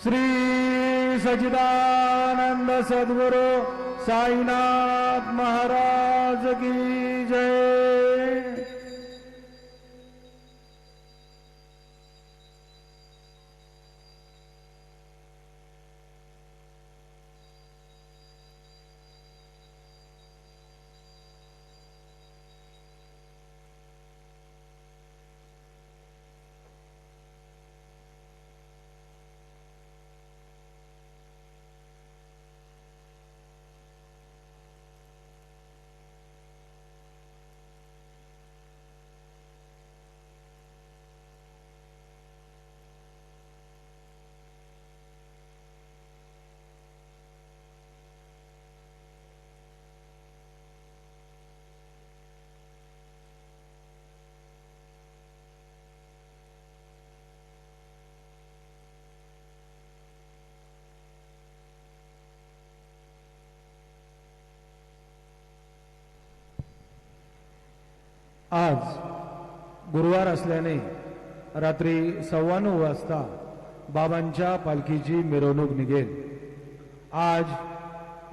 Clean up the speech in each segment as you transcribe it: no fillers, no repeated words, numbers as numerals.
श्री सच्चिदानंद सद्गुरु साईनाथ महाराज की जय। आज गुरुवार असल्याने रात्री 9:15 वाजता बाबांच्या पालखीची मिरवणूक निघेल। आज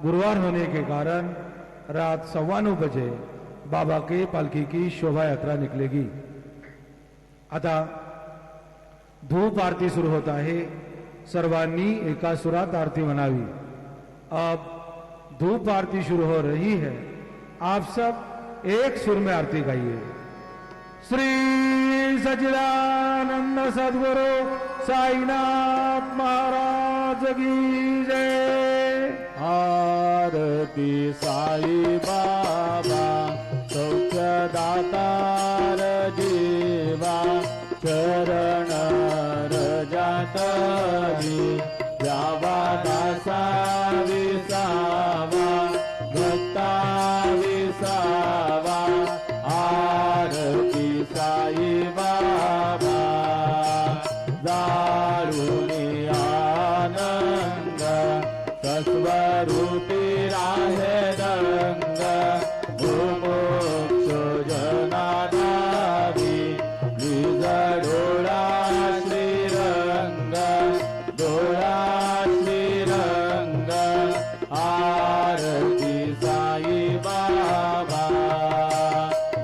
गुरुवार होने के कारण रात 9:15 बजे बाबा के पालकी की शोभा यात्रा निकलेगी। आता धूप आरती सुरू होता है, सर्वांनी एका सुरात आरती म्हणावी। अब धूप आरती शुरू हो रही है, आप सब एक सुर में आरती गाइए। श्री सच्चिदानंद सद्गुरु साईनाथ महाराज की जय। आरती साई बाबा सौख्यदातार जीवा, चरण रजातली द्यावा दासा विसावा, भक्ता विसावा। आरती साई बाबा जाळूनी आनंद, सस्वरूपी राहे रंग, भूमोक्ष जनाधारी निज डोळा श्रीरंग, डोळा श्रीरंग। आरती साई बाबा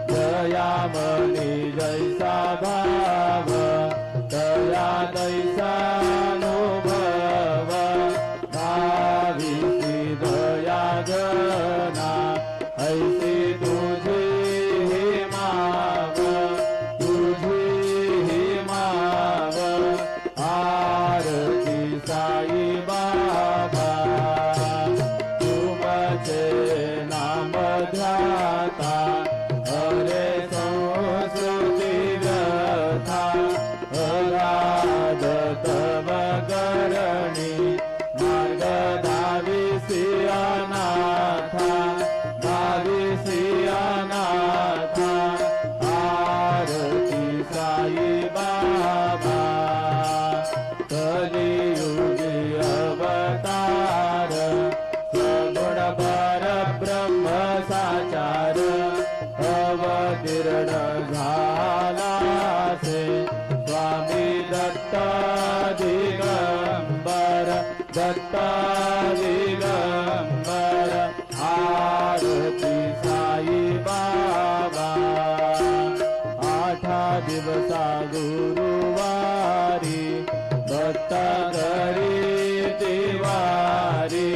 दयामणी जैसा भाव, दया तैसा अनुभव, भाविसी दया जना, ऐसी तुझी ही माव, तुझी ही माव। आरती साई बाबा तुमचे नाम ध्याता, हरे संस्कृती व्यथा, अगाध तव करणी, मार्ग धाविसी अनाथा, धाविसी अनाथा। आरती साई बाबा कलियुगी अवतार, सगुण परब्रह्म साचार, अवतीर्ण झाला से स्वामी दत्त दिगंबर, दत्त दिगंबर। आरती साई बाबा आठा दिवसा गुरुवारी, दत्त घरी दिवारी,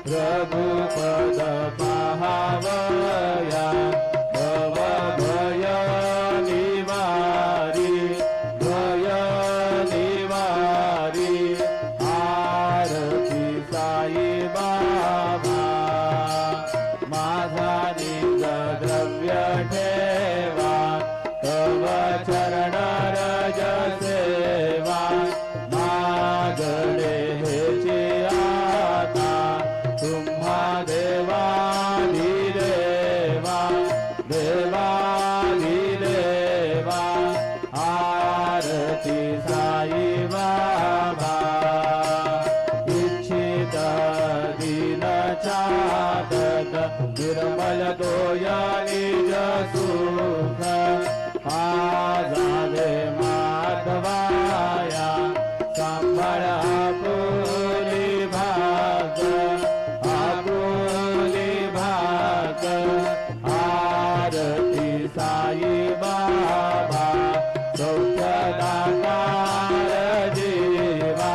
रघुपद पाहावया, भव भय निवारी, भय निवारी। आरती साई बाबा माझा निज द्रव्य ठेवा, तव चरण रज सेवा, मागणे हेची आता, तुम्हा देवाधिदेवा, देवाधिदेवा। आरती साई बाबा इच्छित दीन चातक, निर्मल दोया निज सुख, आजावे माधवाया, सांभाळ जगाकार जीवा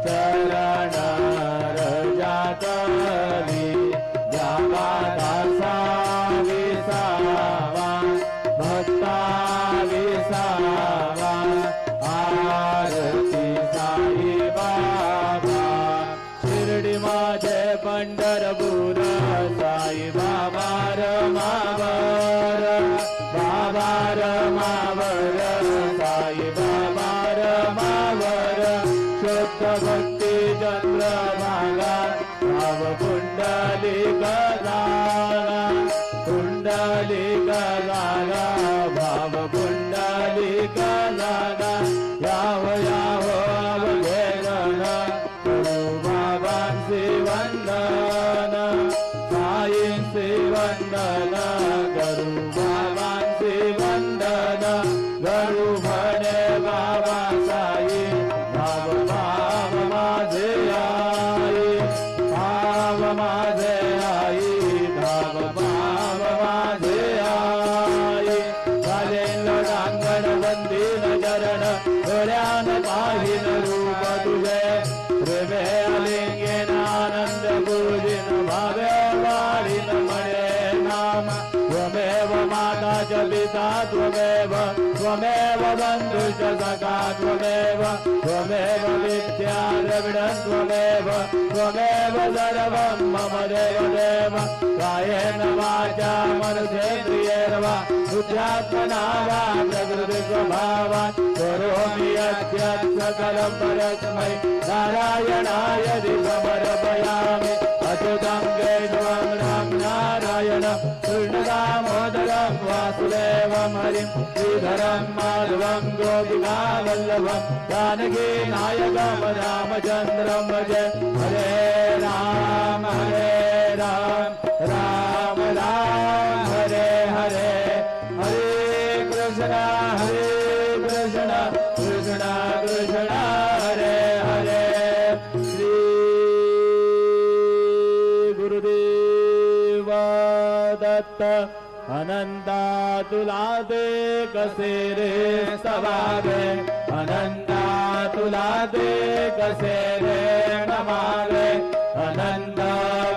चरण रजातली जावा दासा विसावा भक्ता विसावा आरती साई बाबा शिर्डी माझे पंढरपूर साई बाबा रमावर बाबा रमावर साई बाबा रमावर शुद्ध भक्ती चंद्रभागा भाव कुंडली गजागा कुंडली गजागा भाव कुंडली गजागा याव याव अवघेरण करू बाबांचे वंदन साईंचे वंदन करू बाबांचे वंदन करू म्हणे बाबा साई भाव भाव माझे आई भाव माझे आई भाव भाव माझे आई झाले लोडांगण वंदीन चरण डोळ्यान पाहिन रूप तुझे प्रेमे आलिंगेन आनंद पूजिन भावे वाढीन म्हणे नाम त्वमेव माता च पिता त्वमेव त्वमेव बन्धुश्च सखा त्वमेव त्वमेव विद्या द्रविणं त्वमेव त्वमेव सर्वं मम देव देव कायेन वाचा मनसेन्द्रियेण वा बुद्ध्यात्मना वा प्रकृतिस्वभावात् करोमि यद्यत् सकलं परस्मै नारायणाय समर्पयामि अच्युतं केशवं राम नारायणं कृष्णदामोदरं वासुदेवं हरिं श्रीधरं माधवं गोपिकावल्लभं जानकी नायकं रामचन्द्रं भजे हरे राम राम राम हरे हरे हरे कृष्ण कृष्ण कृष्ण हरे हरे श्री गुरुदेव दत्त अनंता तुला दे कसे रे सवागे अनंता तुला दे कसे रे नमागे अनंत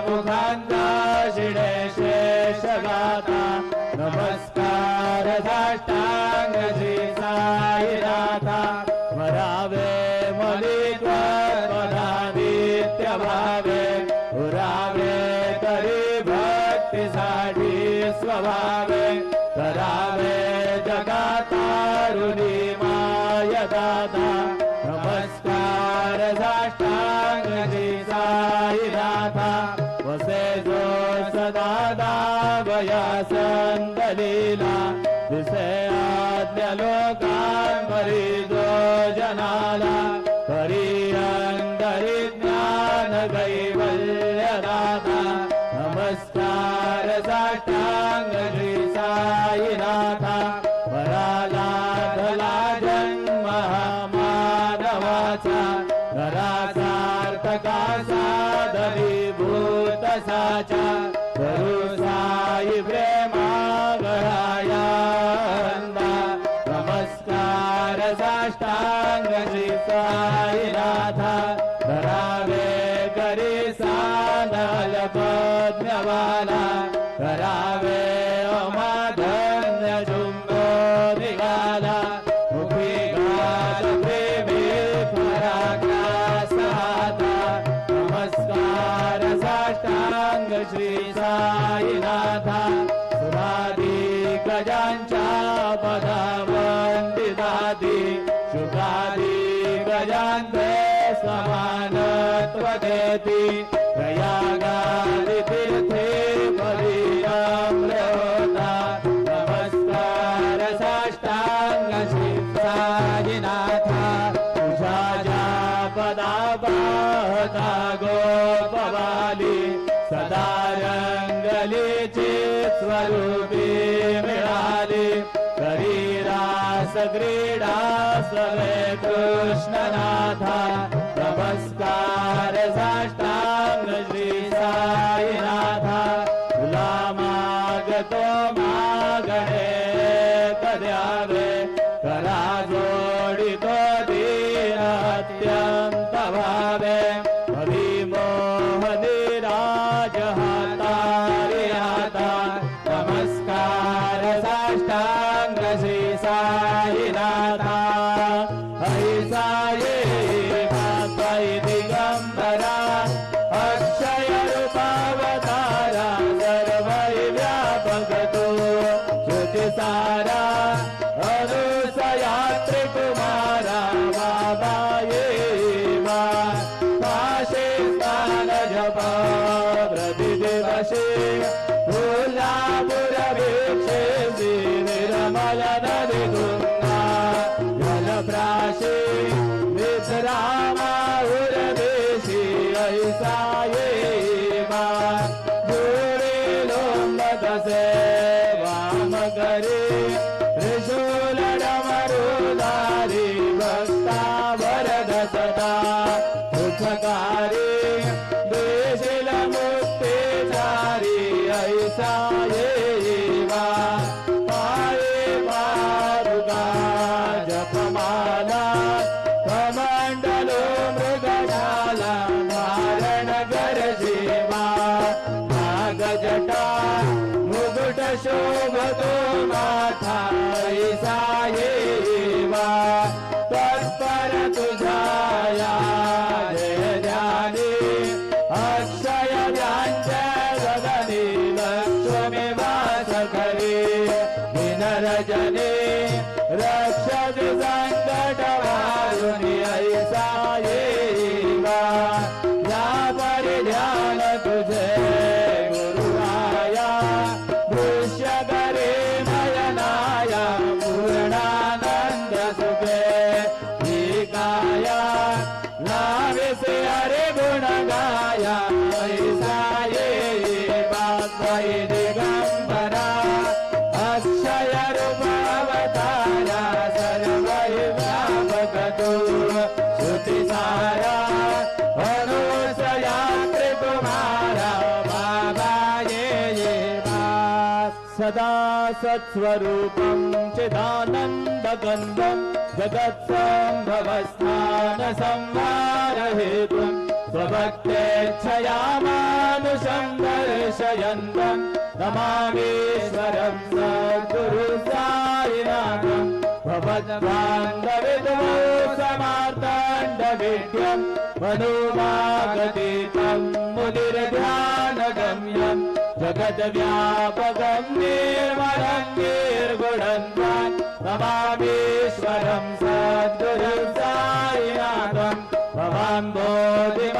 मुखांता शिणे शेष गाता नमस्कार साष्टांग श्री साईनाथा स्मरावे मलित्वा स्वधा नित्य भावे उरावे तरी भक्तीसाठी स्वभावे करावे जगातारुणी माय दादा नमस्कार साष्टांग श्री साईनाथा वसे जो सदा दावया संदलीला दिसे आज्ञा लोकांवरी जो जनाला परी अंतरी ज्ञान कैवल्य दाता नमस्कार साष्टांग श्री साईनाथा वराला धला जन्म मानवाचा घरासार्थका साधनीभूत साचा करू साई प्रेमा गळाया अंदा नमस्कार साष्टांग श्री साईनाथा धरावे करी साधल पद्मवाला करावे अमाधन्य शुंभो निघाला मुखी गात प्रेमी पराकाशाता नमस्कार साष्टांग श्री साईनाथा सुरादी गजांच्या पदावंदितादी शुकादी गजांते समानत्व देती प्रयागादि तीर्थे परियाम्रता नमस्कार साष्टांग श्री साईनाथा तुझा ज्या पदापाहता गोपवाली सदा रंगलीची स्वरूपी मिळाली करी रास क्रीडा सवे कृष्णनाथा नमस्कार साष्टांग श्री साईनाथा तुला मागतो मागणे कद्यावे करा जो विश्रामा उर्वेशी ऐसा ये बात जोरे लोंबत से वाम करे त्रिशूल डमरुधारी भक्ता वरद सदा सुखकारी देशिल मुक्तिचारी ऐसा ये बात पाये पादुका जपमाला कमंडलो मृगशाला धारण कर जीवा नागजटा मुकुट शोभतो माथा ऐसा येवा तत्पर तुझाया जय ध्यानी अक्षय ध्यांच्या गगनी लक्ष्मी वास खरी विनरजनी रक्षक संकट वारुणी ऐसा येवा या परिध्यान तुझे गुरुराया दृश्य करे नयनाया पूर्णानंद सुखे काया लाविसे हरे गुण गाया ऐसा ये बात दिगंबरा अक्षय रूप अवतारा सर्वै व्यापक तू श्रुति सारा अनुसया तुम्हारा बाबा ये बात सदा सत्स्वरूपं चिदानन्दगन्धं जगत्सम्भवस्थान संहार हेतुं स्वभक्तेच्छया मानुषं दर्शयन्तं नमामीश्वरं सद्गुरु साईनाथं भवद्बान्धविद्मो समार्ताण्डविद्यं मनोभागतीतं मुनिर्ध्यानगम्यं जगद्व्यापकं निर्मलं निर्गुणन्तं नमामीश्वरं सद्गुरुं साईनाथं भवान् बोधिमगनार्दितानां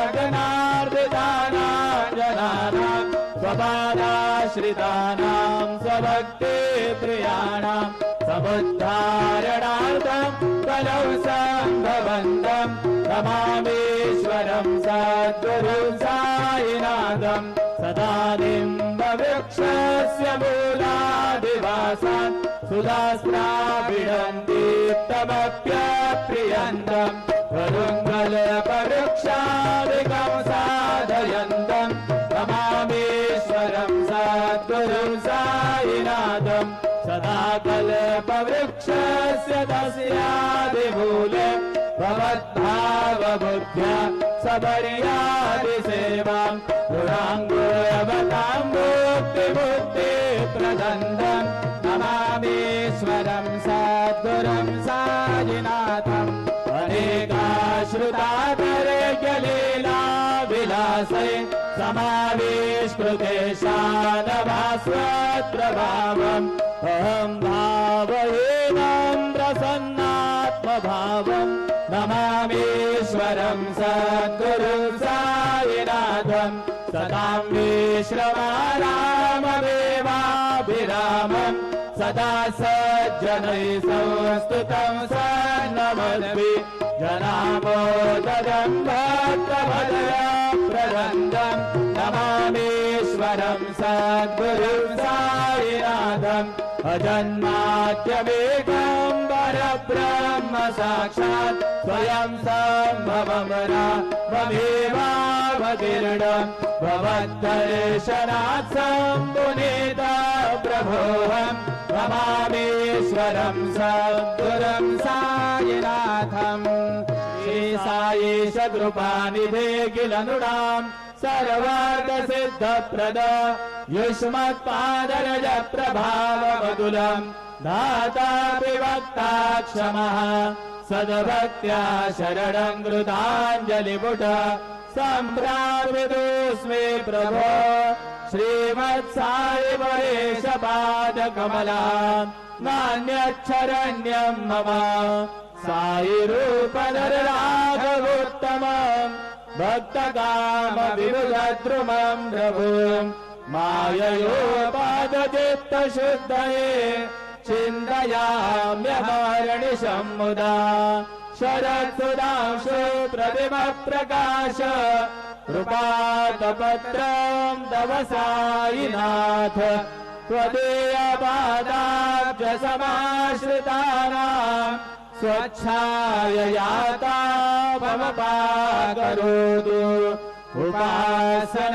स्वपादाश्रितानां स्वभक्तिप्रियाणां समुद्धारणार्थं कलौ सम्भवन्तं नमामीश्वरं सद्गुरुं साईनाथं सदा निम्बवृक्षस्य मूलादिवासान् सुधास्त्राभिडन्दीप्तमप्यप्रियन्तं करुङ्गलपवृक्षादिकं साधयन्तं नमामीश्वरं सद्गुरुं साईनाथं सदा कल्पवृक्षस्य तस्यादिमूले भवद्भावबुद्ध्या सबर्यादिसेवां गुणाङ्गोऽवतां मुक्तिमुक्तिप्रदन्दं नमामीश्वरं सद्गुरुं साईनाथम् अनेकाश्रुतातरेकलीला विलासै समाविष्कृते शानभास्वत्रभावम् अहं भावयेनं प्रसन्नात्मभावं नमामीश्वरं सद्गुरुं साईनाथं सदां विश्रमाराममेवाभिरामं सदा सज्जनैः संस्तुतं सन्नमद्भि जनामोदरं भक्तभद्रप्रदन्दं नमामीश्वरं सद्गुरुं साईनाथं अजन्माद्यमेकं परब्रह्म साक्षात् स्वयं सम्भवं राममेवावतीर्णं भवद्दर्शनात् सम्पुनीता प्रभोऽहं नमामीश्वरं सद्गुरुं साईनाथम् श्री साईश कृपानिधे किल नृणां सर्वार्थसिद्धप्रद युष्मत्पादरज प्रभावमतुलं दाता विवक्ता क्षमः सद्भक्त्या शरणं कृताञ्जलिपुट सम्प्रार्थितोऽस्मि प्रभो श्रीमत्साई परेश पादकमला नान्यच्छरण्यं मम साई रूपधरराघवोत्तमं भक्तकामविमुखद्रुमं प्रभुं माययोपादचित्तशुद्धये चिन्तयाम्यहर्निशं मुदा शरत्सुधांशु प्रतिमप्रकाश कृपातपत्रं तव साईनाथ त्वदीयपादाब्जसमाश्रितानां स्वच्छाययाता मम पाकरोतु उपासनादेवत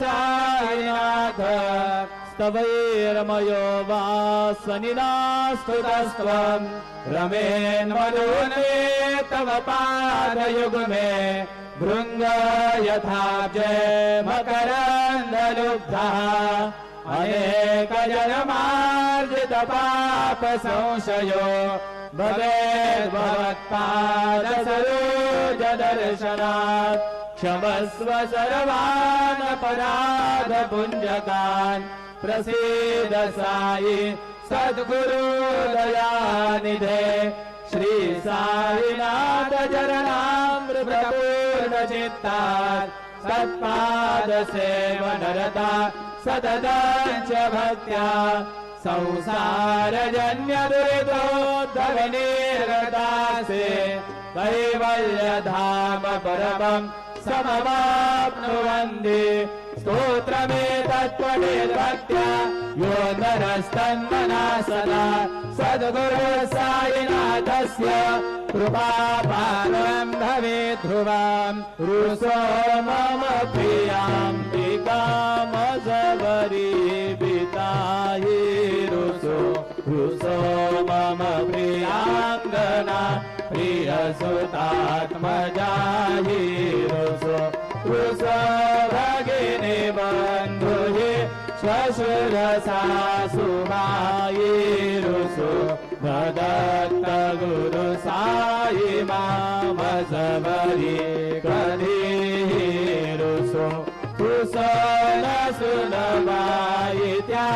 साईनाथ स्तवैर्मयो वा स्वनिनास्तुतस्त्वं रमेन्मनोन्मे तव पादयुग्मे भृङ्ग यथाब्जे मकरन्दलुब्धः अनेकजन्मार्जितपापसंशयो भवेद्भवत्पादसरोजदर्शनात् क्षमस्व सर्वान् अपराधपुञ्जकान् प्रसीद साई सद्गुरुदयानिधे श्री साईनाथ चरणामृतपूर्णचित्तात् सत्पादसेवनरता सततं च भक्त्या संसारजन्यदुरितोद्धवनिर्गतासे कैवल्यधाम परमं समवाप्नुवन्ति स्तोत्रमेतत्त्वनिर्भक्त्या यो नरस्तन्मना सदा सद्गुरु साईनाथस्य कृपापारं भवेत् ध्रुवां रुसो मम प्रियां दिकामजवरी बिताहि रुसो मम प्रियाङ्गना प्रियसुतात्मजाहि रुसो भगिनी बन्धुहि श्वशुरसासुमायि रुसो भदत्त गुरु साई मामजवरी कधीहि रुसो न सुनवायित्या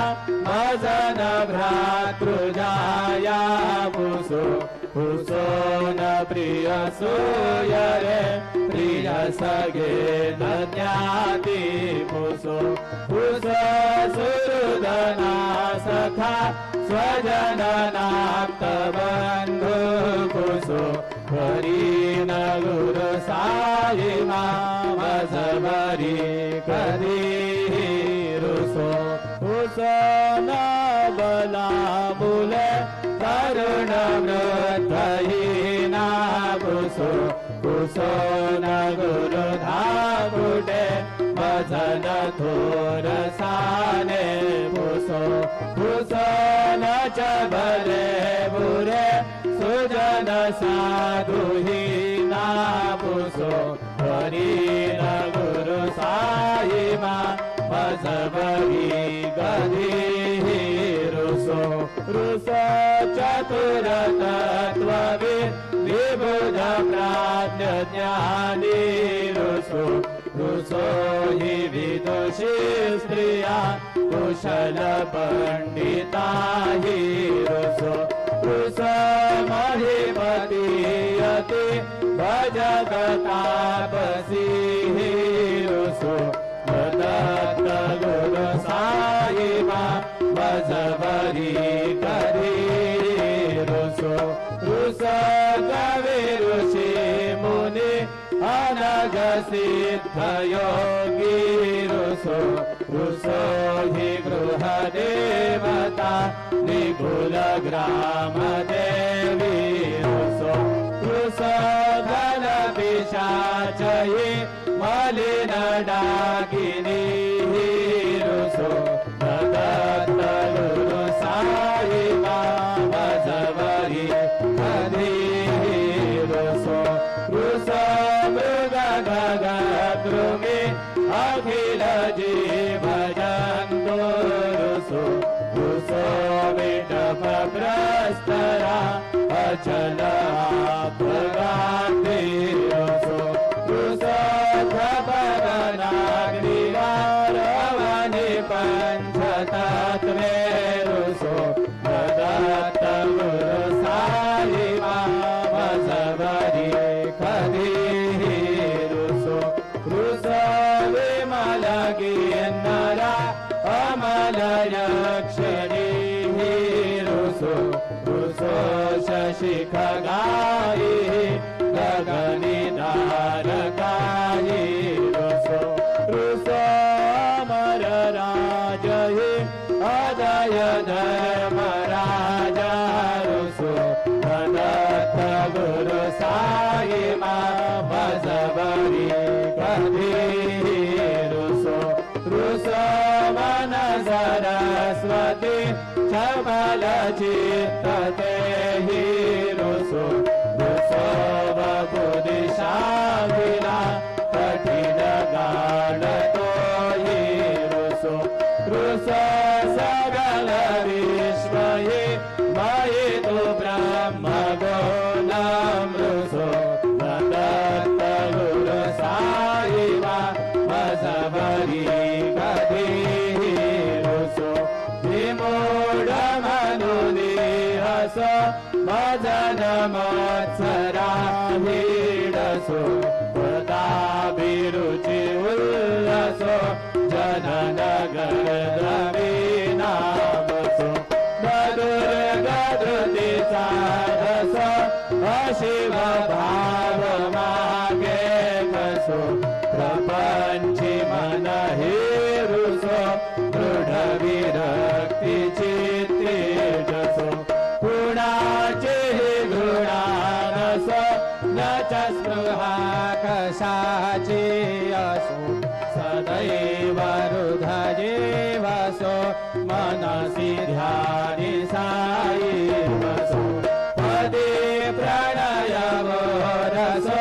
मजन भ्रातृजाया पुसो न प्रिय सूयरे प्रिय सगे न ज्ञाति पुसो सुहृदना सखा स्वजननाप्तबन्धु पुसो हरिण गुरु साई मामजवरी कधीहि रुसो न बलाबुले करुण मृतहीना पुसो न गुरु धागुटे भजन थोरसाने पुसो न च बले बुरे सुजन साधुहीना पुसो हरिण गुरु साई मामजवरी कधीहि रुसो चतुरतत्त्वविद् विबुध प्राज्ञज्ञानी रुसो हि विदुषी स्त्रिया कुशल पंडिता हि रुसो महिपतीयते भजगतापसी हि रुसो दत्त गुरु साई मामजवरी कधीहि रुसो कवि ऋषि मुनि अनग सिद्ध योगी रुसो हि गृह देवता निकुल ग्राम देवी रुसो धन पिशाचये मलिन डाकिनी रुसो दत्त गुरु साई मामजवरी कधीहि रुसो मृग गृमे अखिल जीव जन्तु रुसो विटप प्रस्तरा अचल आपगाति रुसो खपरनाग्निवारवनि पंचतत्वे रुसो दत्त गुरु साई मामजवरी कधीहि रुसो विमल गिन्नरा अमल यक्षिणी रुसो शशि खगा गुरु साई मा बजबरी कधी रुसो रुसो मन सरस्वती चपल चित्त ते हि रुसो रुसो बपु दिशा विना कठिन गाढ तो हि रुसो रुसो सकल विश्व हि मयि तु ब्रह्म गुणं रुसो दत्त गुरु साई मा बजबरी कधी रुसो विमूढ मनुनिहसो भजन मत्सरा वीडसो वृताभिरुचि उल्लसो जननगर द्रवीनामसो दुर्गधृतिचा रसो अशिव भाव मागे कसो प्रपंची मन हिरुसो दृढ विरक्ती चित्ते जसो गुणाचे गुणानसो न च स्पृहा कशाची असो सदैव हृदयेवसो मनसि ध्यानि साई वसो पदे प्रणयवो रसो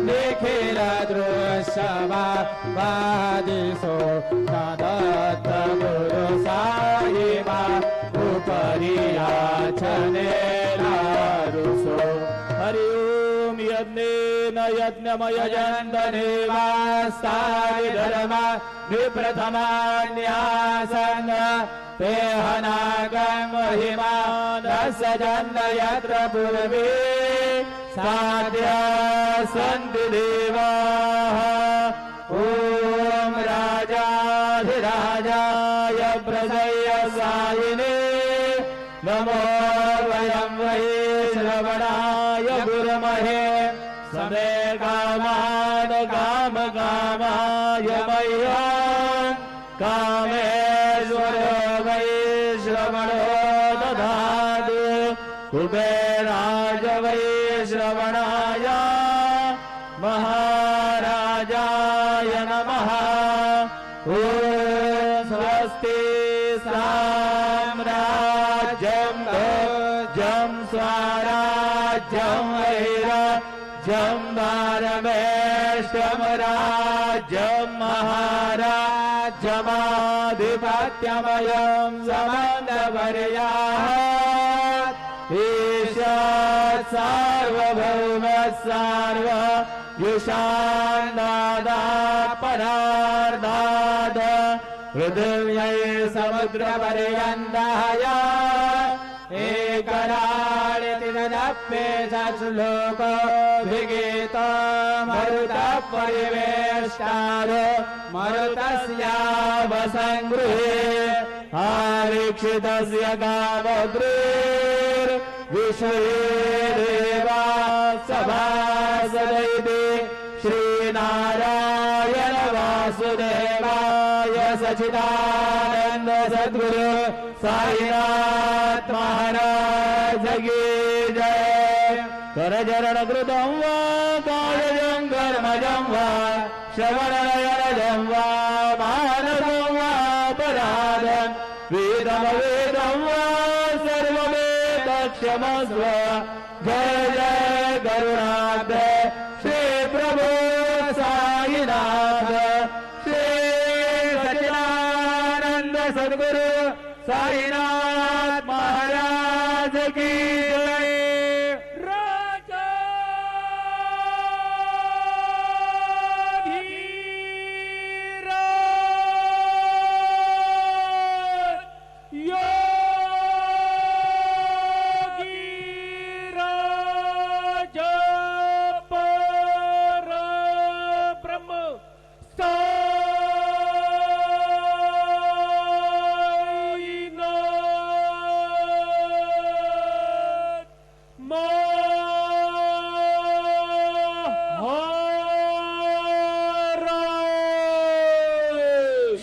निखिल दृश्यवा वादिसो दत्त गुरु साई मा उपरि याचनेला रुसो हरि ओम यज्ञेन यज्ञमय जन्दनेवास्तानि धर्मा विप्रथमान्यासन ते हनागं महिमानस्य जन्म यत्र पूर्वे साध्या सन्ति देवाः ॐ राजाधिराजाय प्रसय्यसायिने नमो वयं वै श्रवणाय गुरुमहे समे कामान् कामकामाय मह्यं कामेश्वरो वै श्रवणो दधातु कुबेराज वै श्रवणाय महाराजाय नमः ॐ स्वस्ति साम्राज्यं भोज्यं स्वराज्यं वैराज्यं भारमेष्टं राज्यं महाराज्यमाधिपत्यमयं समन्तवर्याः ईशात् सार्वभौम सार्व युषान्नादात् परार्धात् पृथिव्यै समुद्रपर्यन्ताय एकराळितिरदप्ये श्लोको विगीत मरुतः परिवेष्टारो मरुतस्यावसङ्गृहे आरीक्षितस्य कामद्रुर्विश्वे देवा सभासदैति श्रीनारायण वासुदेवाय सच्चिदानन्द सद्गुरु साईनाथ महाराज की जय। करचरण कृतं वा कायजं कर्मजं वा श्रवणनयनजं वा मानसं वा अपराधं वेदं वा सर्ववेदक्षमस्व। जय जय करुणाब्ध श्री प्रभु साईनाथ श्री सच्चिदानंद सद्गुरु साईनाथ महाराज की जय।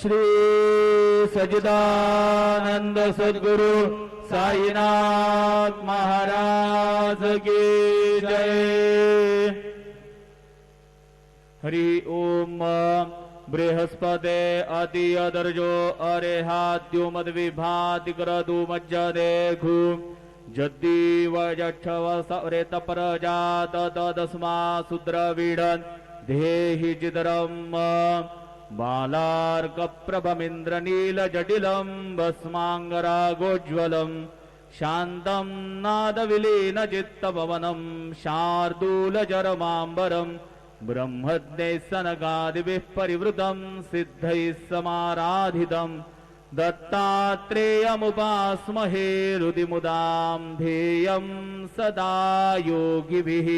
श्री सच्चिदानंद सद्गुरु साईनाथ महाराज की जय। हरि ओम। बृहस्पते अति अदर्जो अरेहाद्यो मद विभाति करदु मज्जदेघु जद्दीव यक्षव सवरेत परजात तदस्मा सुद्रवीडन् देहि जिदरम् बालार्कप्रभमिन्द्रनीलजटिलम् भस्माङ्गरागोज्ज्वलम् शान्तम् नादविलीनचित्तपवनम् शार्दूलचरमाम्बरम् ब्रह्मज्ञैः सनकादिभिः परिवृतम् सिद्धैः समाराधितम् दत्तात्रेयमुपास्महे हृदिमुदाम् ध्येयम् सदा योगिभिः।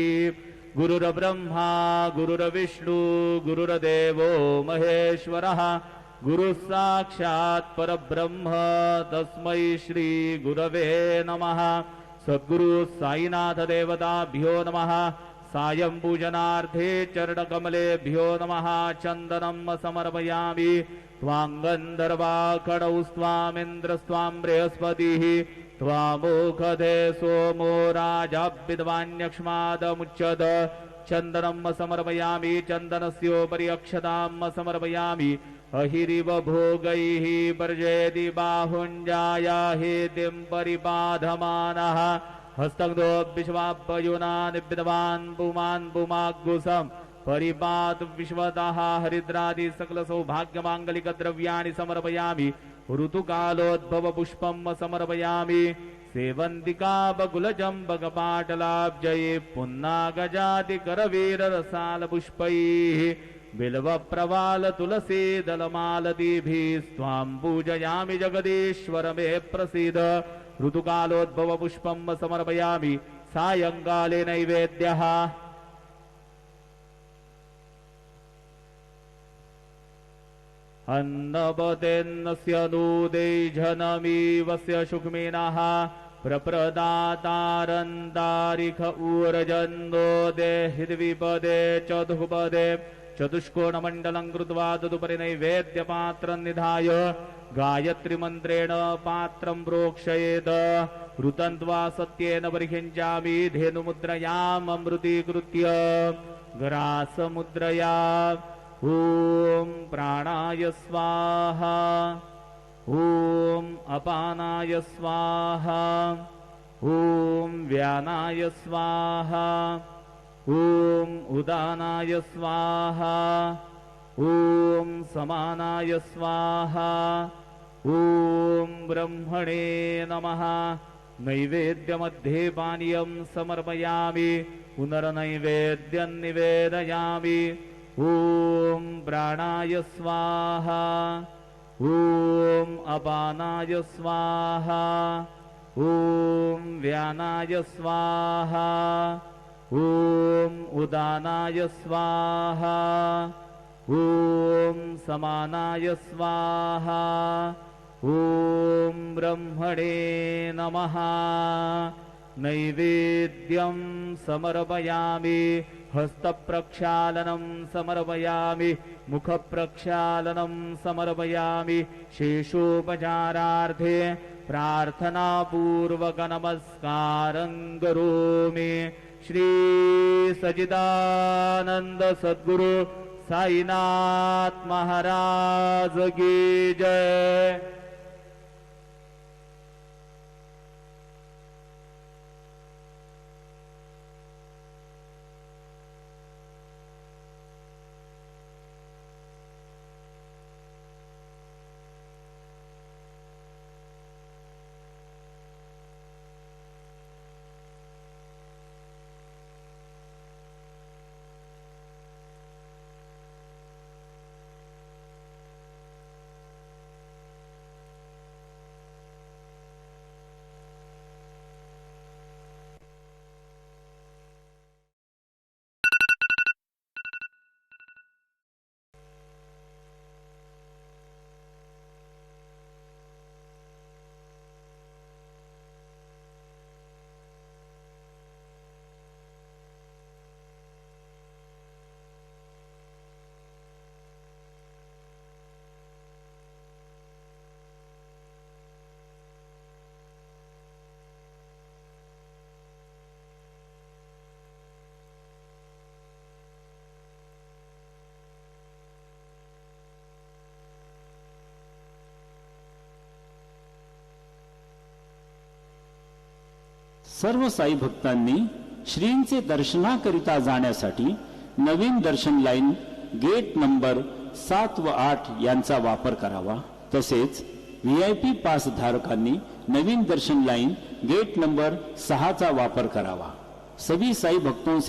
गुरुर्ब्रह्मा गुरुर्विष्णु गुरुर्देवो महेश्वरः गुरुः साक्षात् परब्रह्म तस्मै श्री गुरवे नमः। सद्गुरु साईनाथ देवताभ्यो नमः। सायं पूजनार्थे चरणकमलेभ्यो नमः। चन्दनं समर्पयामि त्वाङ्गन्धर्वाकणौ स्वामिन्द्रस्त्वां बृहस्पतिः त्वामोखधे सोमो राजाभिद्वान्यक्ष्मादमुच्यत। चन्दनं समर्पयामि चन्दनस्योपरि अक्षतां समर्पयामि। अहिरिव भोगैः वर्जयति बाहुञ्जाया हेतिं परिबाधमानः हस्तग्धो विश्वाभ्युना निविद्वान् पुमान् पुमाग्गुसम् परिपात विश्वतः हरिद्रादि सकल सौभाग्यमाङ्गलिक द्रव्याणि समर्पयामि। ऋतुकालोद्भव पुष्पं समर्पयामि। सेवन्तिका बकुलजम्बकपाटलाब्जये पुन्नागजाति करवीररसाल पुष्पैः बिल्व प्रवाल तुलसी दलमालतीभिः स्वां पूजयामि जगदीश्वर मे प्रसीद। ऋतुकालोद्भव पुष्पं समर्पयामि। सायंकाले नैवेद्यः अन्नपतेन्नस्य नूदे जनमीवस्य शुक्मिनः प्रप्रदातारन्तारिख ऊर्जन्दो देहिद्विपदे चतुःपदे चतुष्कोणमण्डलं कृत्वा तदुपरि नैवेद्यपात्रं निधाय गायत्रीमन्त्रेण पात्रं प्रोक्षयेत्। ऋतन्त्वा सत्येन परिहिञ्चामि धेनुमुद्रयाममृतीकृत्य ग्रासमुद्रया। ॐ प्राणाय स्वाहा ॐ अपानाय स्वाहा ॐ व्यानाय स्वाहा ॐ उदानाय स्वाहा ॐ समानाय स्वाहा ॐ ब्रह्मणे नमः। नैवेद्यमध्ये पानीयं समर्पयामि। पुनर्नैवेद्यं निवेदयामि। ॐ प्राणाय स्वाहा ॐ अपानाय स्वाहा ॐ व्यानाय स्वाहा ॐ उदानाय स्वाहा ॐ समानाय स्वाहा ॐ ब्रह्मणे नमः। नैवेद्यं समर्पयामि। हस्तप्रक्षालनं समर्पयामि। मुखप्रक्षालनं समर्पयामि। शेषोपचारार्थे प्रार्थनापूर्वक नमस्कारं करोमि। श्री सच्चिदानंद सद्गुरु साईनाथ महाराज की जय। सर्व साई भक्तांनी श्रींचे दर्शनाकरिता जाण्यासाठी नवीन दर्शन लाईन गेट नंबर 7 व 8 यांचा वापर करावा। तसेच VIP पास धारकांनी नवीन दर्शन लाईन गेट नंबर 6 चा वापर करावा। सभी साई भक्तों से